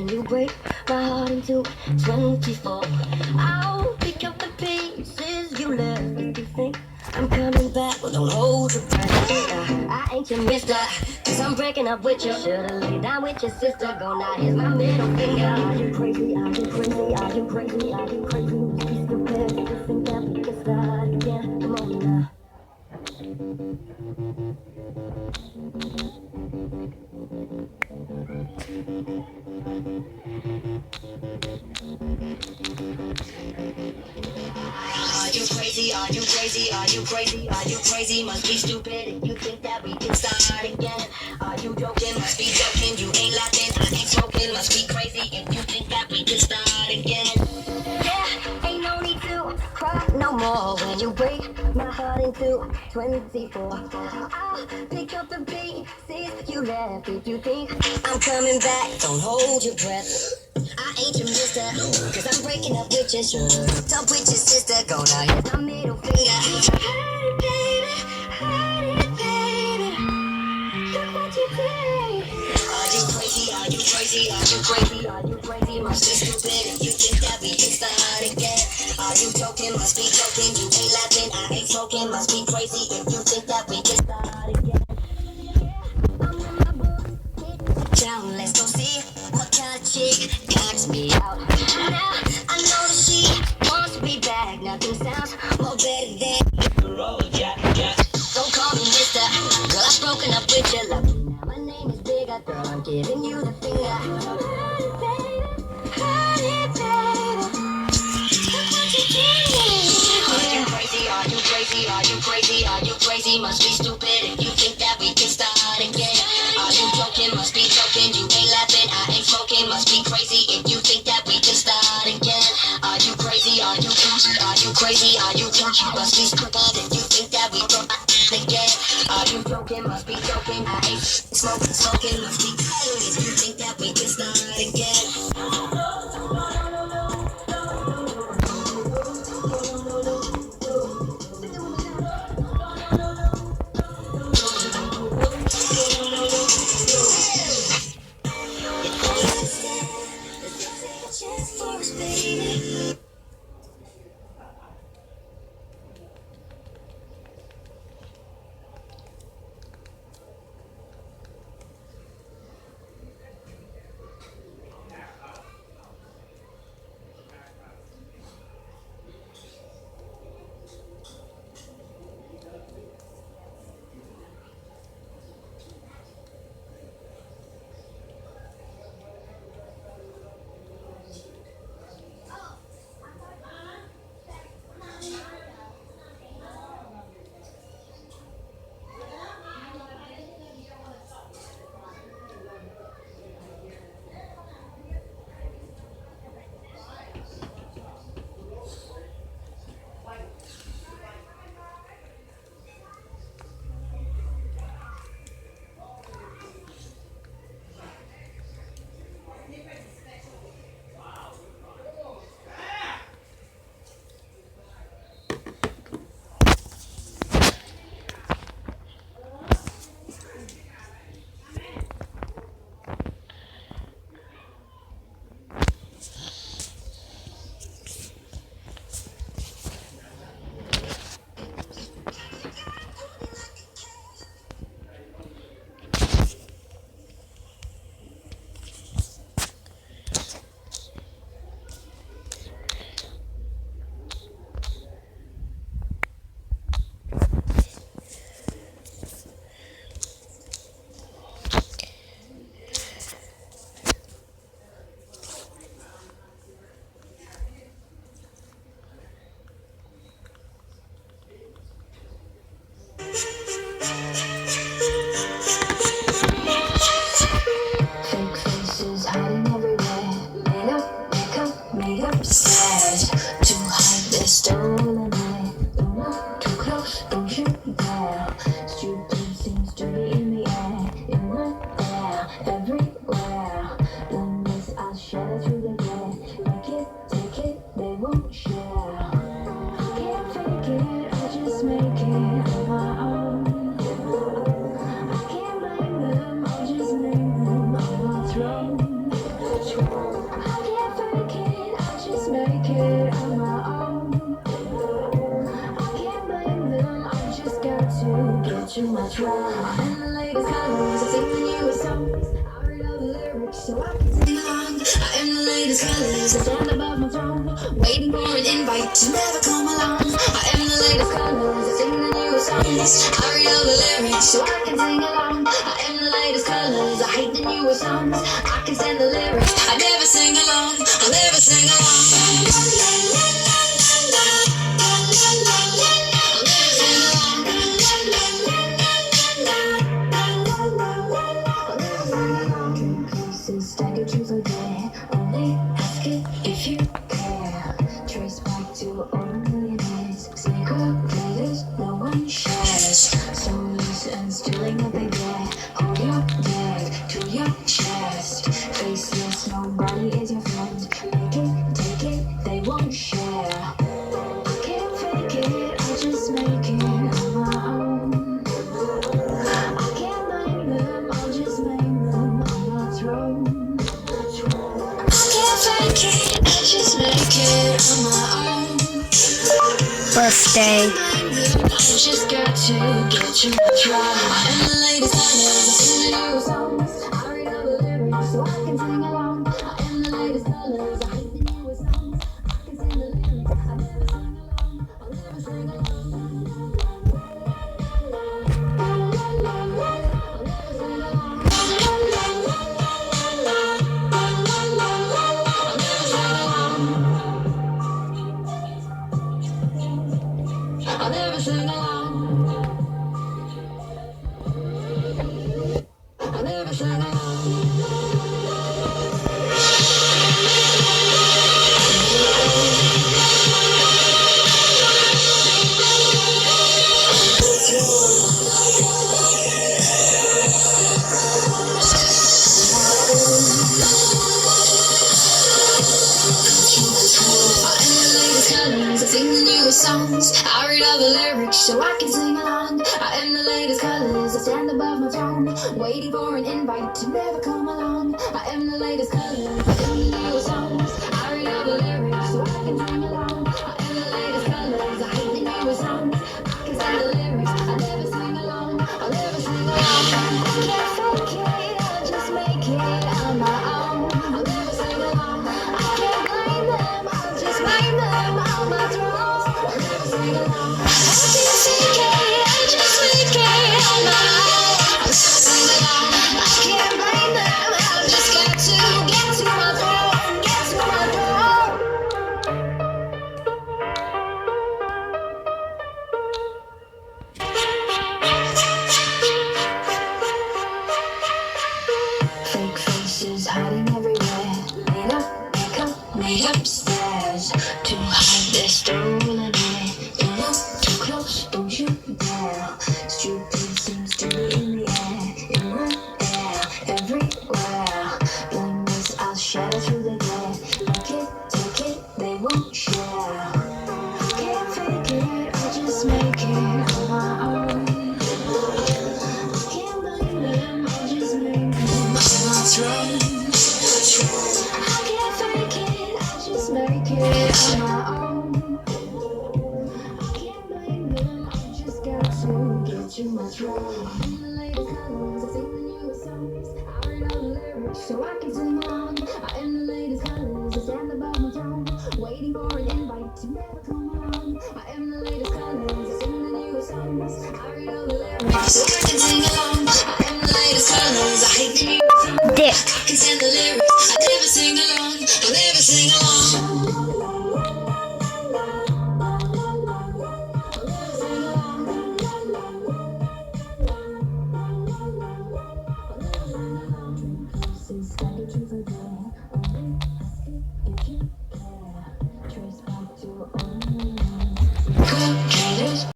when you break my heart into 24. I'll pick up the pieces you left. If you think I'm coming back, well, don't hold your breath. I ain't your mister, cause I'm breaking up with you. Should've laid down with your sister. Go now, here's my middle finger. Are you crazy? Are you crazy? Are you crazy? Are you crazy? Be stupid. You think that we can start again? Come on now. Are you crazy? Are you crazy? Are you crazy? Are you crazy? Must be stupid if you think that we can start again. Are you joking? Must be joking. You ain't laughing. I ain't smoking. Must be crazy if you think that we can start again. Yeah, ain't no need to cry no more when you break my heart into 24. I'll pick up the pieces you left. If you think I'm coming back, don't hold your breath. I ain't your mister, cause I'm breaking up with your should've up with your sister. Go now, here's my middle finger. Hurt it, baby. Look what you did. Are you crazy? Are you crazy? Are you crazy? Are you crazy? Must be stupid if you think that we can start again. Are you joking? Must be joking. You ain't laughing. I ain't smoking. Must be crazy if you think that we can start again. I'm in my book. Down, let's go see what kind of chick knocks me out. Now I know that she wants me back. Nothing sounds more better than roll, jack, jack. Don't call me mister, girl, I've broken up with your love. Now my name is bigger, girl, I'm giving you the finger. Hurt it, baby. Look what you did. Are you crazy? Are you crazy? Are you crazy? Are you crazy? Must be stupid if you think that we can start again. Are you joking? Must be joking. You ain't laughing. I ain't smoking. Must be crazy if you think that we can start again. Are you crazy? Are you crazy? Are you crazy? Are you joking? Must be stupid if you think that we can start again. Are you joking? Must be joking. I ain't smoking. Must be crazy if you think that we can start again. Just for us, baby. Fake faces hiding everywhere. Made up makeup, made up sad. To hide their stolen away. Don't look too close, don't you dare. Stupid seems to be in the air. In the air, everywhere. Limits I'll shatter through the glare. Make it, take it, they won't share. Can't fake it, I just make it on my own. I can't blame them, I'll just name them on my throne. much wrong. I am the latest colors, I sing the newest songs. I read all the lyrics so I can sing along. I am the latest colors, I stand above my throne, waiting for an invite to never come along. I am the latest colors, I sing the newest songs. I read all the lyrics so I can sing along. I am the latest colors, I hate the newest songs. I can stand the lyrics, I never sing along. I'll never sing along. Only ask it if you care. Trace back to only minutes. Secret letters no one shares. So loose and stealing what they dare. Hold your dead to your chest. Faceless, nobody is your friend. Make it, take it, they won't share. I can't fake it, I just make it on my own. I can't blame them, I'll just make them on my throne. I just make it on my own. Birthday. I just got to get you try. I am the latest colors, I sing the new songs. I read all the lyrics so I can sing along. I am the latest colors, I hate the newest songs. I can sing the lyrics, I never sing along. I'll never sing along. I'll never sing along. I'll never sing along. I sing the newest songs. I read all the lyrics so I can sing along. I am the latest colors, I stand above my throne, waiting for an invite to never come along. I am the latest colors, I sing the newest songs. I read all the lyrics so I can sing along. I am the latest colors, I hate the newest songs. I can sing the lyrics, I never sing along. I'll never sing along. I can't fake it, I'll just make it on my own. I'll never sing along. I can't blame them, I'll just blame them on my throne. I'll never sing along. I can't fake it, I just make it on my own. I'll never sing along. I can't blame them, I've just got to get to my throne, get to my throne. Fake faces hiding everywhere. Made up, makeup, made upstairs to hide their stolen air. You look too close, don't you dare. Stupid seems to be in the air, in the air, everywhere. Blameless, I'll shatter through the glare. Make it, take it, they won't share. Can't fake it, I'll just make it on my own. I can't blame them, I'll just make them on my throne. I can't fake it, I'll just make it on my own. I can't blame them, I just got to get to my throne. I am the latest colors, I sing the newest songs. I read all the lyrics so I can sing along. I am the latest colors, I stand above my throne, waiting for an invite to never come along. I am the latest colors, I sing the newest songs. I read all the lyrics so I can sing along. I am the latest colors, I hate the newest songs. Dick. I can stand the lyrics, I never sing along.